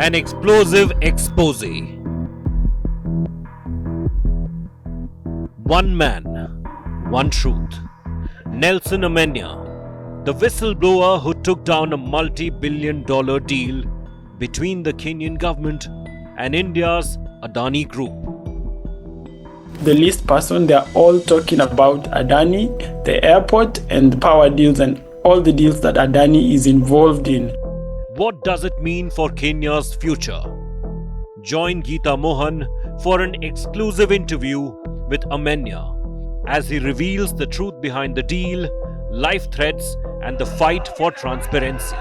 An explosive expose. One man, one truth. Nelson Amenya, the whistleblower who took down a multi-billion-dollar deal between the Kenyan government and India's Adani Group. The least person, they're all talking about Adani, the airport, and the power deals and all the deals that Adani is involved in. What does it mean for Kenya's future? Join Geeta Mohan for an exclusive interview with Amenya as he reveals the truth behind the deal, life threats, and the fight for transparency.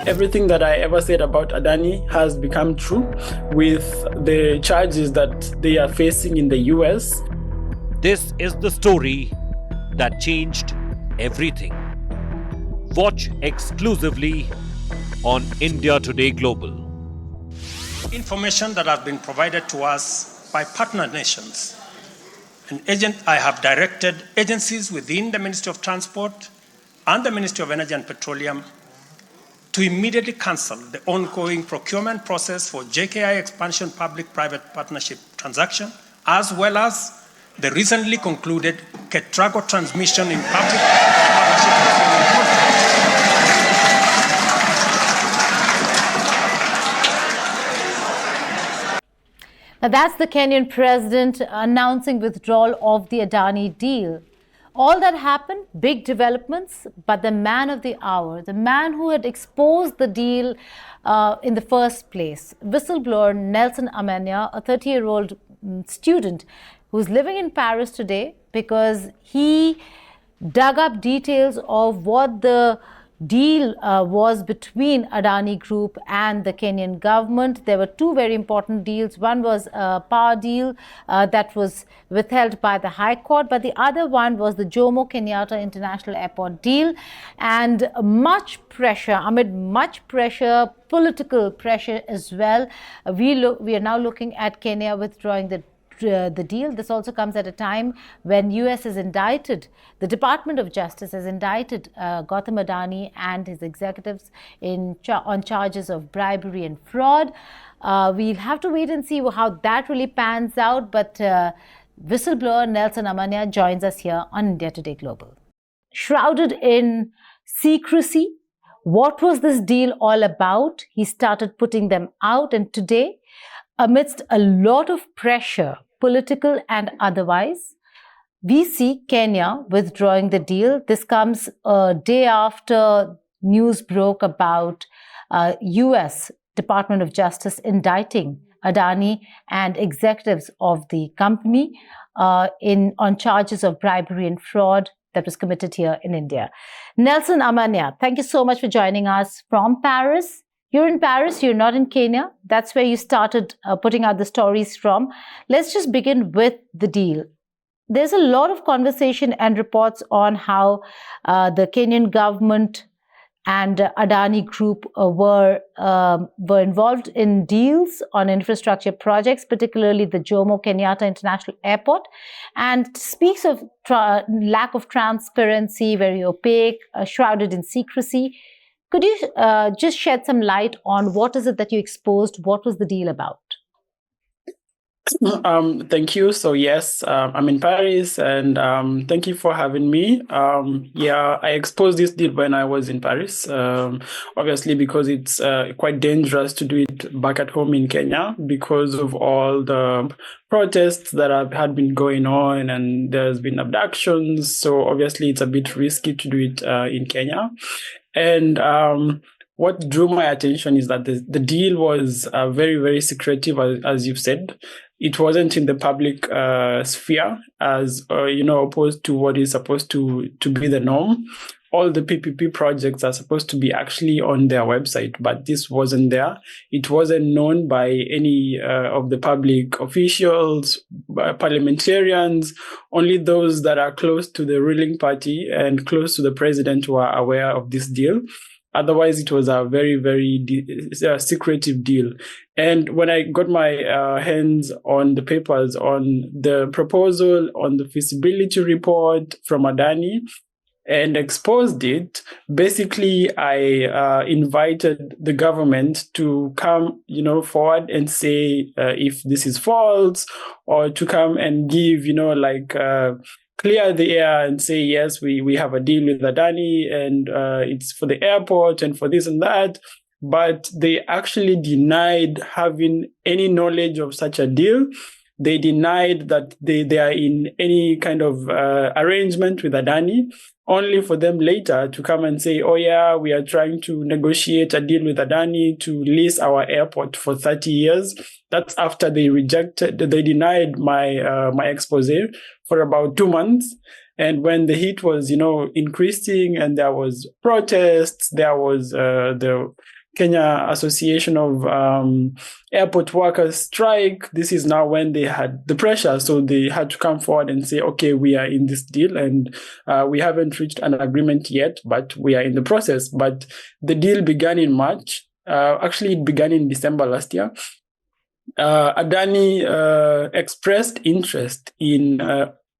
Everything that I ever said about Adani has become true with the charges that they are facing in the US. This is the story that changed everything. Watch exclusively on India Today Global. Information that has been provided to us by partner nations. I have directed agencies within the Ministry of Transport and the Ministry of Energy and Petroleum to immediately cancel the ongoing procurement process for JKIA expansion public-private partnership transaction, as well as the recently concluded Ketrago transmission in public partnership procurement process. Now that's the Kenyan president announcing withdrawal of the Adani deal. All that happened, big developments, but the man of the hour, the man who had exposed the deal in the first place, whistleblower Nelson Amenya, a 30-year-old student who's living in Paris today because he dug up details of what the deal was between Adani Group and the Kenyan government. There were two very important deals. One was a power deal that was withheld by the High Court, but the other one was the Jomo Kenyatta International Airport deal. And amid much pressure, political pressure as well, we are now looking at Kenya withdrawing the deal. This also comes at a time when US has indicted, the Department of Justice has indicted Gautam Adani and his executives on charges of bribery and fraud. We'll have to wait and see how that really pans out, but whistleblower Nelson Amenya joins us here on India Today Global. Shrouded in secrecy, what was this deal all about? He started putting them out, and today, amidst a lot of pressure, political and otherwise, we see Kenya withdrawing the deal. This comes a day after news broke about US Department of Justice indicting Adani and executives of the company on charges of bribery and fraud that was committed here in India. Nelson Amenya, thank you so much for joining us from Paris. You're in Paris, you're not in Kenya. That's where you started putting out the stories from. Let's just begin with the deal. There's a lot of conversation and reports on how the Kenyan government and Adani Group were involved in deals on infrastructure projects, particularly the Jomo Kenyatta International Airport, and speaks of lack of transparency, very opaque, shrouded in secrecy. Could you just shed some light on what is it that you exposed? What was the deal about? Thank you. So yes, I'm in Paris, and thank you for having me. I exposed this deal when I was in Paris, obviously because it's quite dangerous to do it back at home in Kenya because of all the protests that had been going on, and there's been abductions. So obviously it's a bit risky to do it in Kenya. And what drew my attention is that the deal was very, very secretive, as you've said. It wasn't in the public sphere, as opposed to what is supposed to be the norm. All the PPP projects are supposed to be actually on their website, but this wasn't there. It wasn't known by any of the public officials, parliamentarians. Only those that are close to the ruling party and close to the president were aware of this deal. Otherwise, it was a very, very secretive deal. And when I got my hands on the papers, on the proposal, on the feasibility report from Adani, and exposed it, basically I invited the government to come, forward and say if this is false, or to come and give, clear the air and say, yes, we have a deal with Adani, and it's for the airport and for this and that. But they actually denied having any knowledge of such a deal. They denied that they are in any kind of arrangement with Adani, only for them later to come and say, oh yeah, we are trying to negotiate a deal with Adani to lease our airport for 30 years. That's after they denied my expose for about 2 months. And when the heat was, increasing and there was protests, there was the Kenya Association of Airport Workers strike. This is now when they had the pressure. So they had to come forward and say, okay, we are in this deal and we haven't reached an agreement yet, but we are in the process. But the deal began in March. Actually, it began in December last year. Adani expressed interest in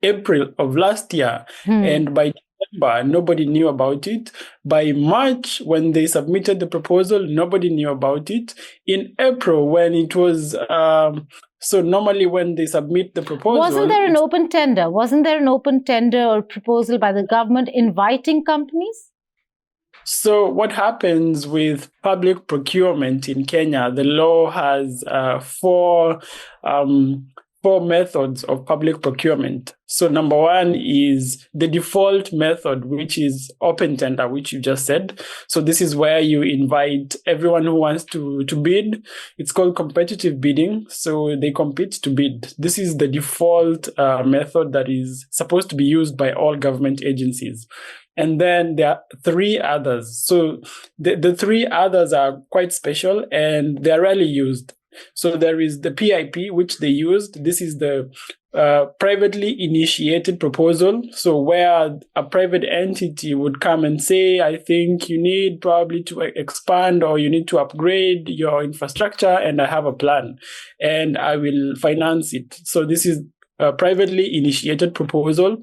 April of last year. And by December, nobody knew about it. By March, when they submitted the proposal, nobody knew about it. In April, when it was, so normally when they submit the proposal... Wasn't there an open tender? Wasn't there an open tender or proposal by the government inviting companies? So what happens with public procurement in Kenya, the law has four methods of public procurement. So number one is the default method, which is open tender, which you just said. So this is where you invite everyone who wants to bid. It's called competitive bidding. So they compete to bid. This is the default method that is supposed to be used by all government agencies. And then there are three others. So the three others are quite special and they're rarely used. So there is the PIP, which they used. This is the privately initiated proposal. So where a private entity would come and say, I think you need probably to expand or you need to upgrade your infrastructure and I have a plan and I will finance it. So this is a privately initiated proposal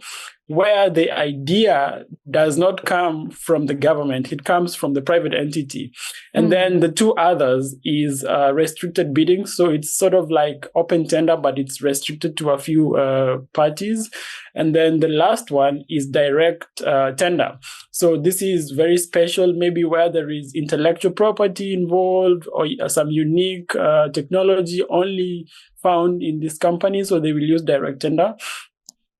where the idea does not come from the government, it comes from the private entity. And then the two others is restricted bidding. So it's sort of like open tender, but it's restricted to a few parties. And then the last one is direct tender. So this is very special, maybe where there is intellectual property involved or some unique technology only found in this company. So they will use direct tender.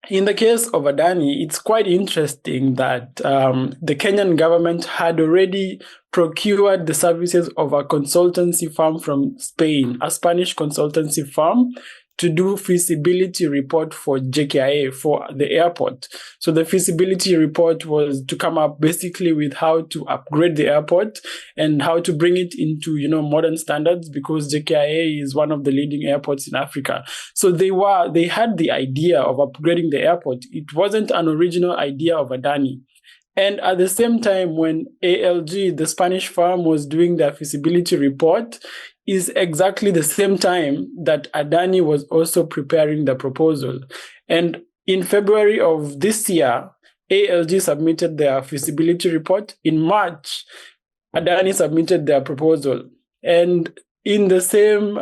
In the case of Adani, it's quite interesting that the Kenyan government had already procured the services of a consultancy firm from Spain, a Spanish consultancy firm, to do feasibility report for JKIA, for the airport. So the feasibility report was to come up basically with how to upgrade the airport and how to bring it into, modern standards, because JKIA is one of the leading airports in Africa. So they had the idea of upgrading the airport. It wasn't an original idea of Adani. And at the same time, when ALG, the Spanish firm, was doing their feasibility report, is exactly the same time that Adani was also preparing the proposal. And in February of this year, ALG submitted their feasibility report. In March, Adani submitted their proposal. And in the same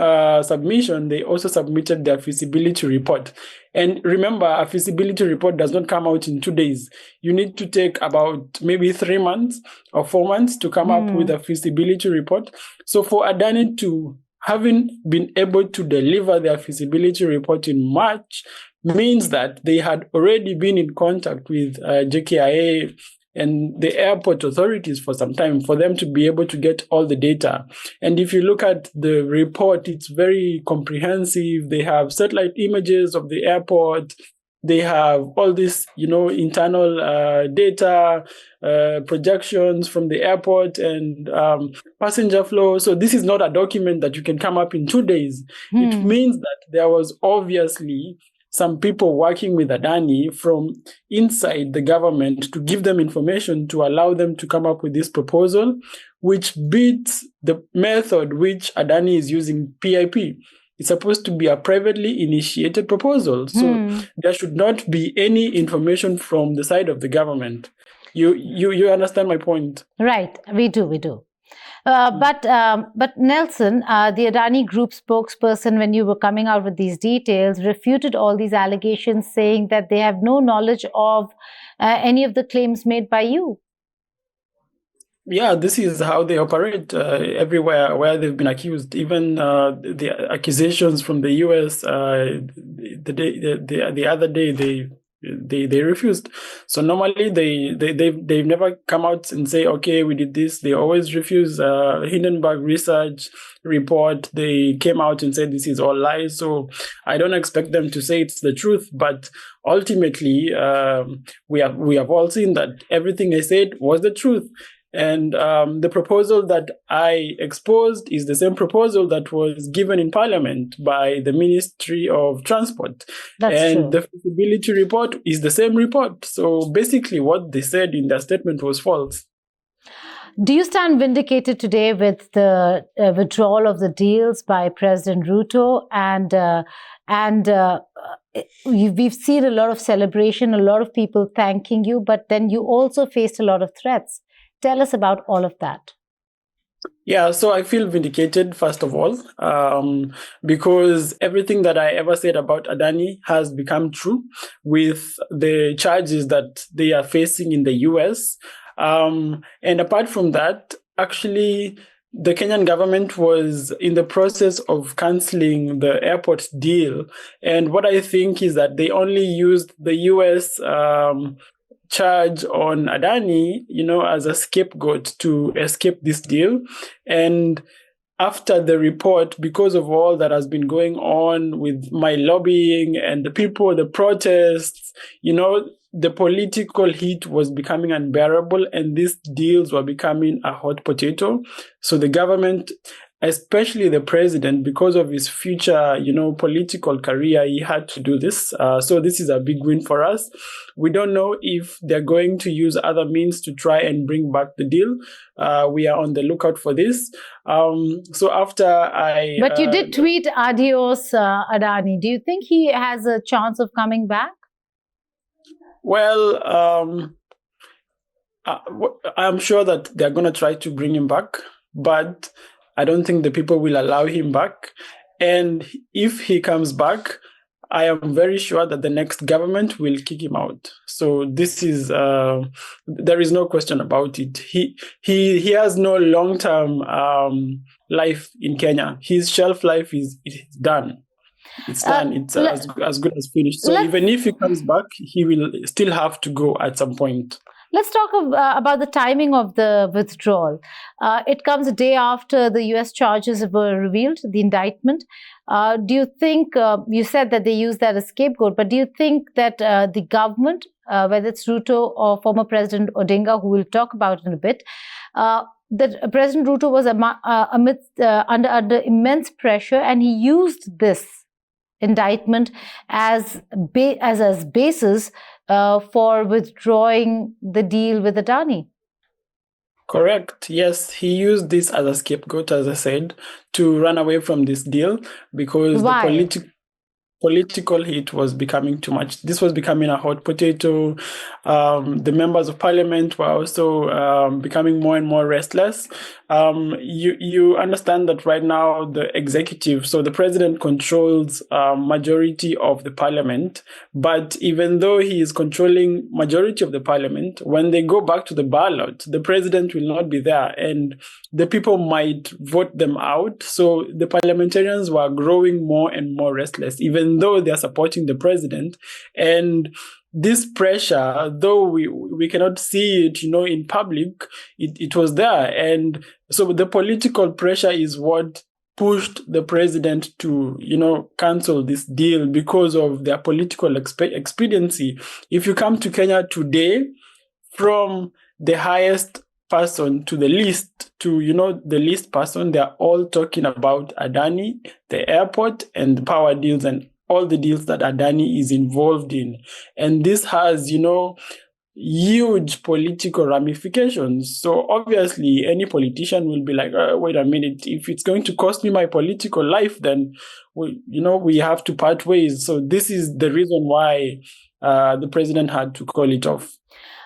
submission, they also submitted their feasibility report. And remember, a feasibility report does not come out in 2 days. You need to take about maybe 3 months or 4 months to come up with a feasibility report. So for Adani to having been able to deliver their feasibility report in March means that they had already been in contact with JKIA and the airport authorities for some time for them to be able to get all the data. And if you look at the report, it's very comprehensive. They have satellite images of the airport. They have all this, internal data, projections from the airport and passenger flow. So this is not a document that you can come up in 2 days. It means that there was obviously some people working with Adani from inside the government to give them information to allow them to come up with this proposal, which beats the method which Adani is using, PIP. It's supposed to be a privately initiated proposal. So there should not be any information from the side of the government. You understand my point? Right, we do. But Nelson, the Adani Group spokesperson, when you were coming out with these details, refuted all these allegations, saying that they have no knowledge of any of the claims made by you. Yeah, this is how they operate everywhere where they've been accused. Even the accusations from the US, the other day they refused. So normally they've never come out and say, okay, we did this. They always refuse. Hindenburg research report, they came out and said this is all lies. So I don't expect them to say it's the truth, but ultimately we have all seen that everything they said was the truth. And the proposal that I exposed is the same proposal that was given in Parliament by the Ministry of Transport. That's true. The feasibility report is the same report. So basically what they said in their statement was false. Do you stand vindicated today with the withdrawal of the deals by President Ruto? We've seen a lot of celebration, a lot of people thanking you, but then you also faced a lot of threats. Tell us about all of that. Yeah, so I feel vindicated, first of all, because everything that I ever said about Adani has become true with the charges that they are facing in the US. And apart from that, actually, the Kenyan government was in the process of cancelling the airport deal. And what I think is that they only used the US charge on Adani, as a scapegoat to escape this deal. And after the report, because of all that has been going on with my lobbying and the protests, the political heat was becoming unbearable and these deals were becoming a hot potato. So the government, especially the president, because of his future, political career, he had to do this. So this is a big win for us. We don't know if they're going to use other means to try and bring back the deal. We are on the lookout for this. So after I... But you did tweet adios, Adani. Do you think he has a chance of coming back? Well, I'm sure that they're going to try to bring him back, but I don't think the people will allow him back. And if he comes back, I am very sure that the next government will kick him out. So this is, there is no question about it. He has no long-term life in Kenya. His shelf life is done. It's done. It's as good as finished. So even if he comes back, he will still have to go at some point. Let's talk about the timing of the withdrawal. It comes a day after the US charges were revealed, the indictment. Do you think, you said that they used that as scapegoat, but do you think that the government, whether it's Ruto or former President Odinga, who we'll talk about in a bit, that President Ruto was under immense pressure and he used this indictment as basis for withdrawing the deal with Adani? Correct. Yes, he used this as a scapegoat, as I said, to run away from this deal because the political heat was becoming too much. This was becoming a hot potato. The members of parliament were also becoming more and more restless. You understand that right now the executive, so the president controls majority of the parliament, but even though he is controlling majority of the parliament, when they go back to the ballot, the president will not be there and the people might vote them out. So the parliamentarians were growing more and more restless, even though they are supporting the president. And this pressure, though we cannot see it, in public, it was there. And so the political pressure is what pushed the president to, cancel this deal because of their political expediency. If you come to Kenya today, from the highest person to the least, the least person, they're all talking about Adani, the airport, and the power deals and all the deals that Adani is involved in. And this has, huge political ramifications. So obviously, any politician will be like, wait a minute, if it's going to cost me my political life, then, we have to part ways. So this is the reason why the president had to call it off.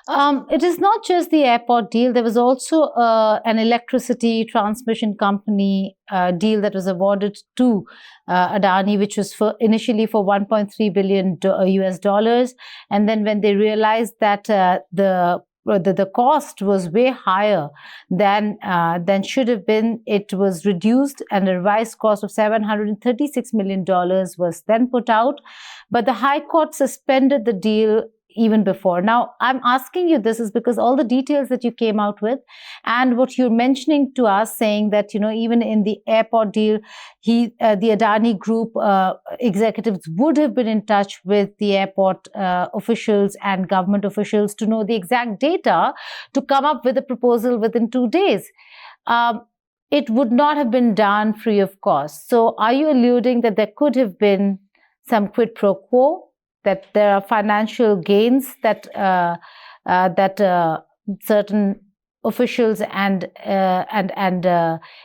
It is not just the airport deal. There was also an electricity transmission company deal that was awarded to Adani, which was initially for 1.3 billion US dollars. And then when they realized that the cost was way higher than should have been, it was reduced, and a revised cost of $736 million was then put out. But the High Court suspended the deal even before. Now, I'm asking you this is because all the details that you came out with and what you're mentioning to us, saying that, even in the airport deal, the Adani Group executives would have been in touch with the airport officials and government officials to know the exact data to come up with a proposal within 2 days. It would not have been done free of cost. So are you alluding that there could have been some quid pro quo, that there are financial gains that certain officials and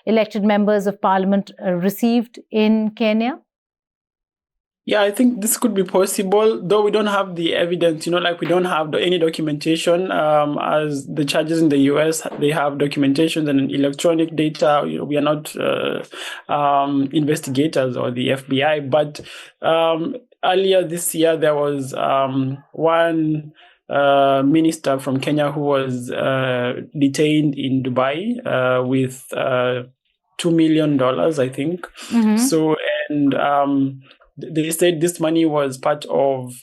elected members of parliament received in Kenya? Yeah, I think this could be possible, though we don't have the evidence, we don't have any documentation. As the charges in the US, they have documentation and electronic data. We are not investigators or the FBI, but earlier this year, there was one minister from Kenya who was detained in Dubai with $2 million, I think. Mm-hmm. So, and they said this money was part of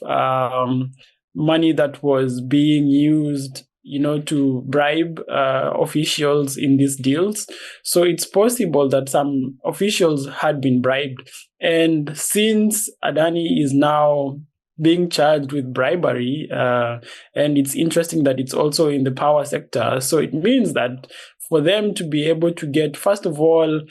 money that was being used, to bribe officials in these deals. So it's possible that some officials had been bribed. And since Adani is now being charged with bribery, and it's interesting that it's also in the power sector, so it means that for them to be able to get, first of all,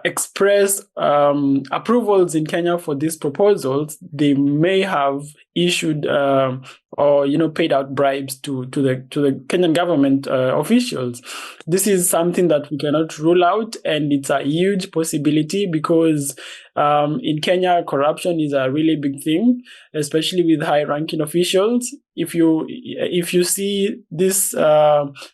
express approvals in Kenya for these proposals, they may have issued or paid out bribes to the Kenyan government officials. This is something that we cannot rule out, and it's a huge possibility because in Kenya, corruption is a really big thing, especially with high-ranking officials. If you see this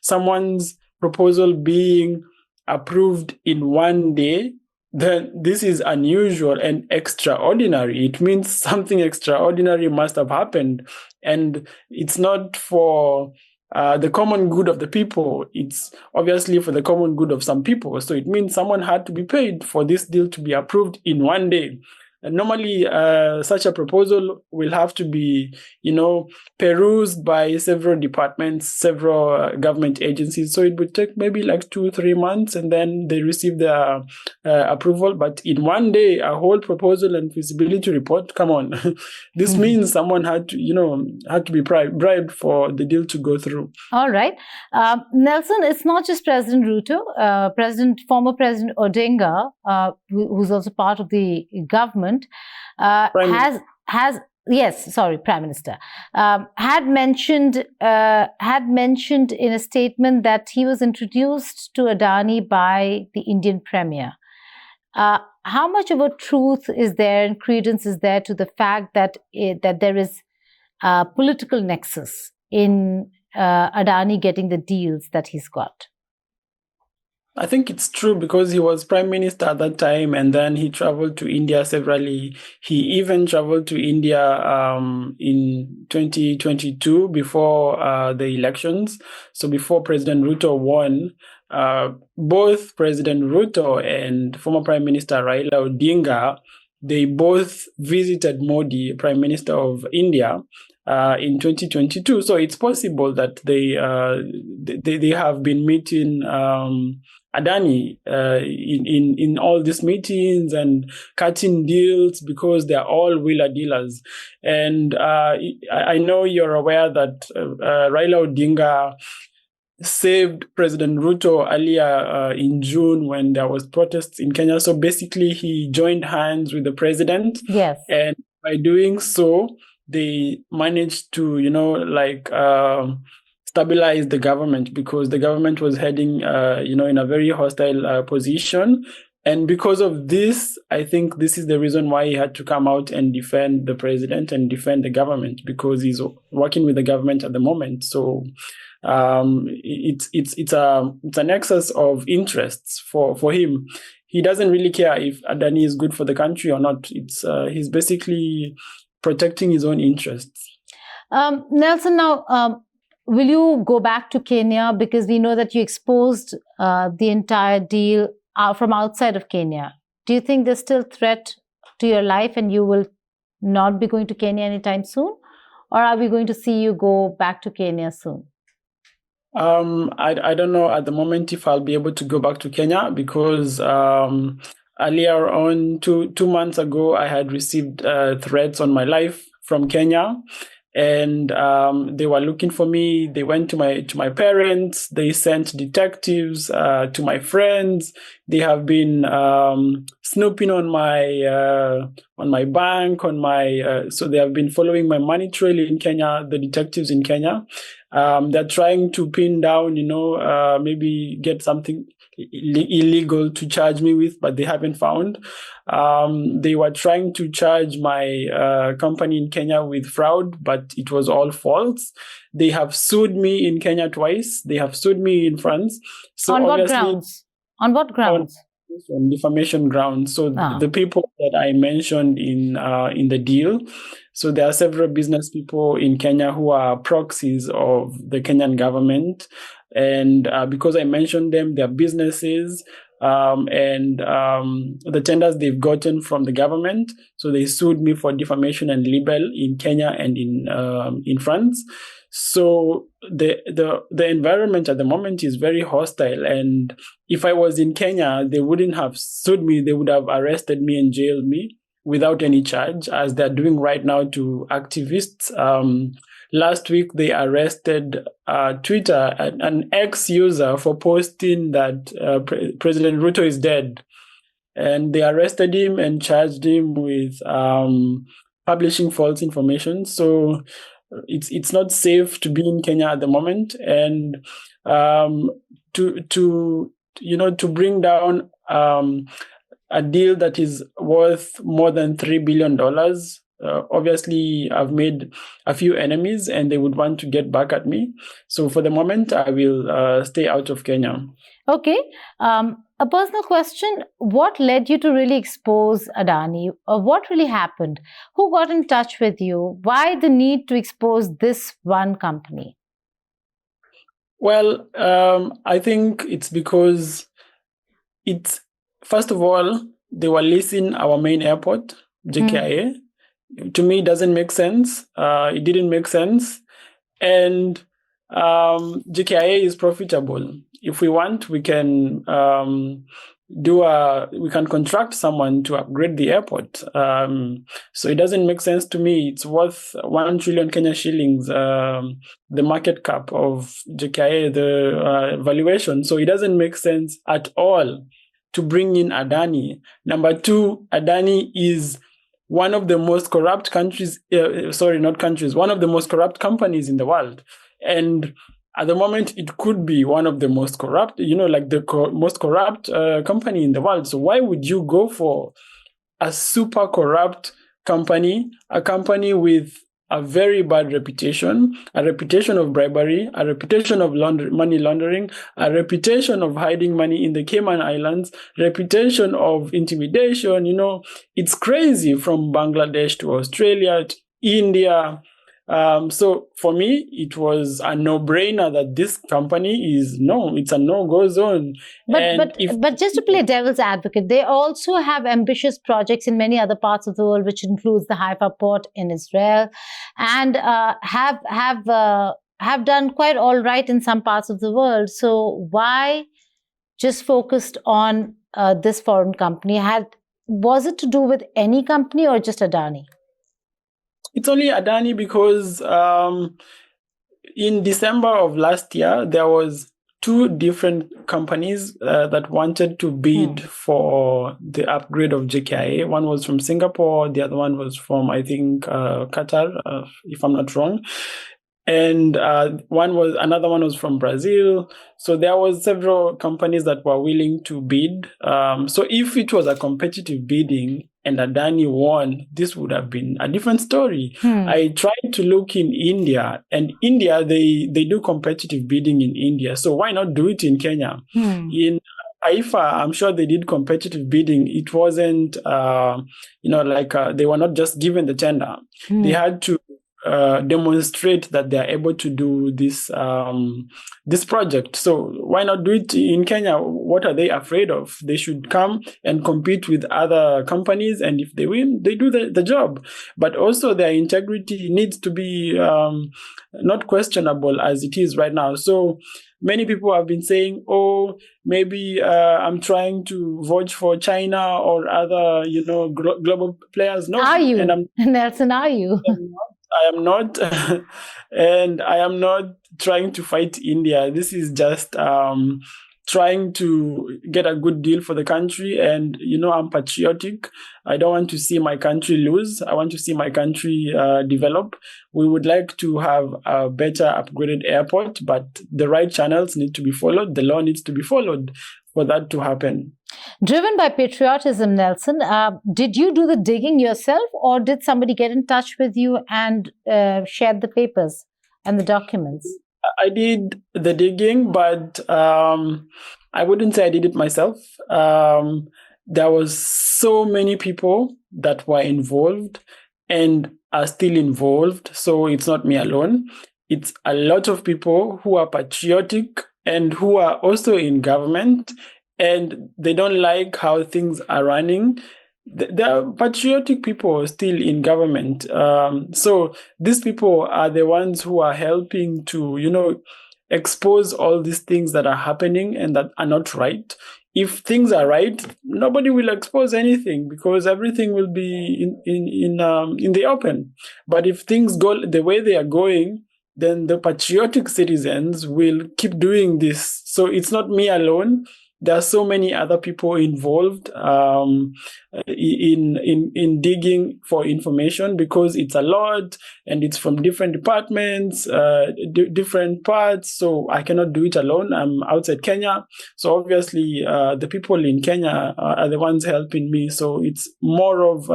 someone's proposal being approved in 1 day, then this is unusual and extraordinary. It means something extraordinary must have happened. And it's not for the common good of the people. It's obviously for the common good of some people. So it means someone had to be paid for this deal to be approved in 1 day. And normally, such a proposal will have to be, perused by several departments, several government agencies. So it would take maybe like 2-3 months, and then they receive their approval. But in 1 day, a whole proposal and feasibility report, come on. This means someone had to be bribed for the deal to go through. All right. Nelson, it's not just President Ruto. Former President Odinga, who's also part of the government, Prime Minister, had mentioned in a statement that he was introduced to Adani by the Indian Premier. How much of a truth is there and credence is there to the fact that there is a political nexus in Adani getting the deals that he's got? I think it's true because he was prime minister at that time, and then he traveled to India severally. He even traveled to India in 2022 before the elections. So before President Ruto won, both President Ruto and former Prime Minister Raila Odinga, they both visited Modi, Prime Minister of India, in 2022. So it's possible that they have been meeting Adani in all these meetings and cutting deals because they are all wheeler dealers. And I know you're aware that Raila Odinga saved President Ruto earlier in June when there was protests in Kenya. So basically, he joined hands with the president. Yes. And by doing so, they managed to, stabilize the government because the government was heading, in a very hostile position. And because of this, I think this is the reason why he had to come out and defend the president and defend the government, because he's working with the government at the moment. So it's a nexus of interests for him. He doesn't really care if Adani is good for the country or not. He's basically protecting his own interests. Nelson, now, will you go back to Kenya? Because we know that you exposed the entire deal from outside of Kenya. Do you think there's still threat to your life and you will not be going to Kenya anytime soon? Or are we going to see you go back to Kenya soon? I don't know at the moment if I'll be able to go back to Kenya, because earlier on, two months ago, I had received threats on my life from Kenya, and they were looking for me. They went to my parents. They sent detectives to my friends. They have been snooping on my bank, so they have been following my money trail in Kenya. The detectives in Kenya. They're trying to pin down, maybe get something illegal to charge me with, but they haven't found. They were trying to charge my company in Kenya with fraud, but it was all false. They have sued me in Kenya twice. They have sued me in France. So on what grounds? On what grounds? On defamation grounds. So the people that I mentioned in the deal. So there are several business people in Kenya who are proxies of the Kenyan government. And because I mentioned them, their businesses and the tenders they've gotten from the government. So they sued me for defamation and libel in Kenya and in France. So the environment at the moment is very hostile. And if I was in Kenya, they wouldn't have sued me. They would have arrested me and jailed me without any charge, as they're doing right now to activists. Last week, they arrested Twitter, an ex-user, for posting that President Ruto is dead. And they arrested him and charged him with publishing false information. So it's not safe to be in Kenya at the moment. And to bring down a deal that is worth more than $3 billion. Obviously, I've made a few enemies and they would want to get back at me. So for the moment, I will stay out of Kenya. Okay. A personal question. What led you to really expose Adani? What really happened? Who got in touch with you? Why the need to expose this one company? Well, I think it's because first of all, they were leasing our main airport, JKIA. To me, it doesn't make sense. It didn't make sense. And JKIA is profitable. If we want, we can contract someone to upgrade the airport. So it doesn't make sense to me. It's worth 1 trillion Kenya shillings, the market cap of JKIA, the valuation. So it doesn't make sense at all to bring in Adani. Number two, Adani is one of the most corrupt one of the most corrupt companies in the world. And at the moment, it could be one of the most corrupt, most corrupt company in the world. So why would you go for a super corrupt company, a company with a very bad reputation, a reputation of bribery, a reputation of money laundering, a reputation of hiding money in the Cayman Islands, reputation of intimidation? It's crazy, from Bangladesh to Australia to India. So for me, it was a no-brainer that this company it's a no-go zone. But just to play devil's advocate, they also have ambitious projects in many other parts of the world, which includes the Haifa port in Israel, and have done quite all right in some parts of the world. So why just focused on this foreign company? Was it to do with any company or just Adani? It's only Adani because in December of last year, there was 2 different companies that wanted to bid for the upgrade of JKIA. One was from Singapore. The other one was from, I think, Qatar, if I'm not wrong. and another one was from Brazil. So there was several companies that were willing to bid. So if it was a competitive bidding and Adani won, this would have been a different story. I tried to look in India, and India, they do competitive bidding in India. So why not do it in Kenya? In AIFA, I'm sure they did competitive bidding. It wasn't, they were not just given the tender. They had to demonstrate that they are able to do this project. So why not do it in Kenya? What are they afraid of? They should come and compete with other companies, and if they win, they do the job. But also their integrity needs to be not questionable as it is right now. So many people have been saying, oh, maybe I'm trying to vote for China or other, global players. No, Are you, and Nelson? Are you? I am not, and I am not trying to fight India. This is just trying to get a good deal for the country. And, I'm patriotic. I don't want to see my country lose. I want to see my country develop. We would like to have a better upgraded airport, but the right channels need to be followed. The law needs to be followed for that to happen. Driven by patriotism, Nelson, did you do the digging yourself, or did somebody get in touch with you and share the papers and the documents? I did the digging, but I wouldn't say I did it myself. There was so many people that were involved and are still involved. So it's not me alone. It's a lot of people who are patriotic and who are also in government, and they don't like how things are running. There are patriotic people still in government. So these people are the ones who are helping to, expose all these things that are happening and that are not right. If things are right, nobody will expose anything because everything will be in the open. But if things go the way they are going, then the patriotic citizens will keep doing this. So it's not me alone. There are so many other people involved in digging for information because it's a lot and it's from different departments, different parts. So I cannot do it alone. I'm outside Kenya. So obviously the people in Kenya are the ones helping me. So it's more of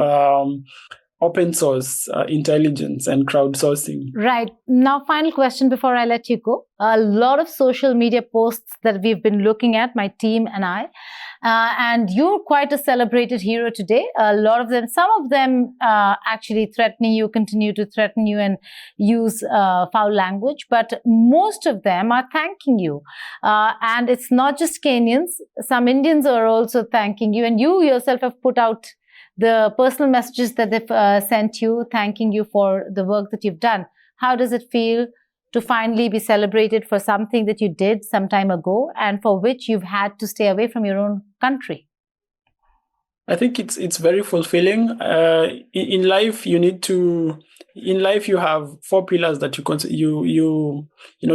open source intelligence and crowdsourcing. Right. Now, final question before I let you go. A lot of social media posts that we've been looking at, my team and I, and you're quite a celebrated hero today. A lot of them, some of them actually threatening you, continue to threaten you and use foul language, but most of them are thanking you. And it's not just Kenyans. Some Indians are also thanking you, and you yourself have put out the personal messages that they've sent you, thanking you for the work that you've done. How does it feel to finally be celebrated for something that you did some time ago and for which you've had to stay away from your own country? I think it's very fulfilling. In life, you have 4 pillars that you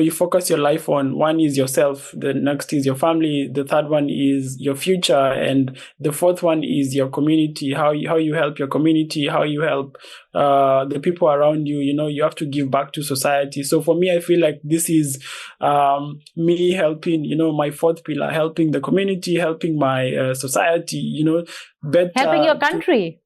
focus your life on. One is yourself. The next is your family. The third one is your future, and the fourth one is your community. How you help your community, how you help the people around you. You have to give back to society. So for me, I feel like this is me helping. My fourth pillar, helping the community, helping my society. Better, helping your country.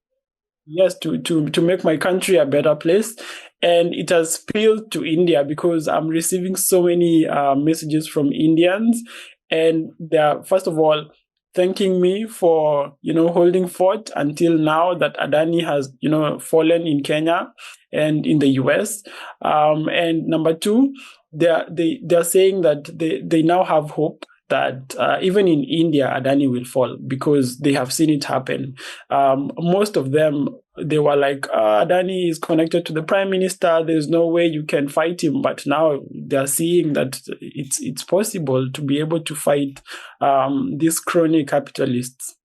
To make my country a better place. And it has spilled to India because I'm receiving so many messages from Indians, and they're first of all thanking me for holding fort until now that Adani has fallen in Kenya and in the US. And number 2, they're saying that they now have hope that even in India, Adani will fall because they have seen it happen. Most of them, they were like, Adani is connected to the prime minister. There's no way you can fight him. But now they're seeing that it's possible to be able to fight these crony capitalists.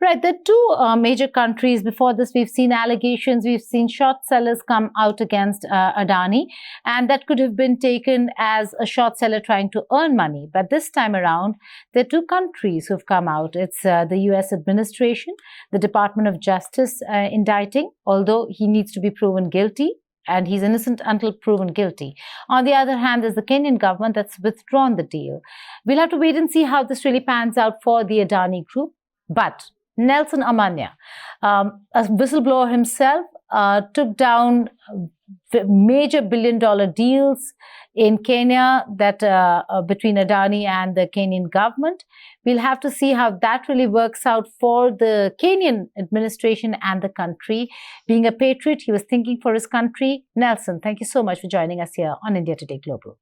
Right. There are 2 major countries. Before this, we've seen allegations. We've seen short sellers come out against Adani. And that could have been taken as a short seller trying to earn money. But this time around, there are 2 countries who've come out. It's the US administration, the Department of Justice indicting, although he needs to be proven guilty. and he's innocent until proven guilty. On the other hand, there's the Kenyan government that's withdrawn the deal. We'll have to wait and see how this really pans out for the Adani Group. But Nelson Amenya, a whistleblower himself, took down major billion-dollar deals in Kenya that between Adani and the Kenyan government. We'll have to see how that really works out for the Kenyan administration and the country. Being a patriot, he was thinking for his country. Nelson, thank you so much for joining us here on India Today Global.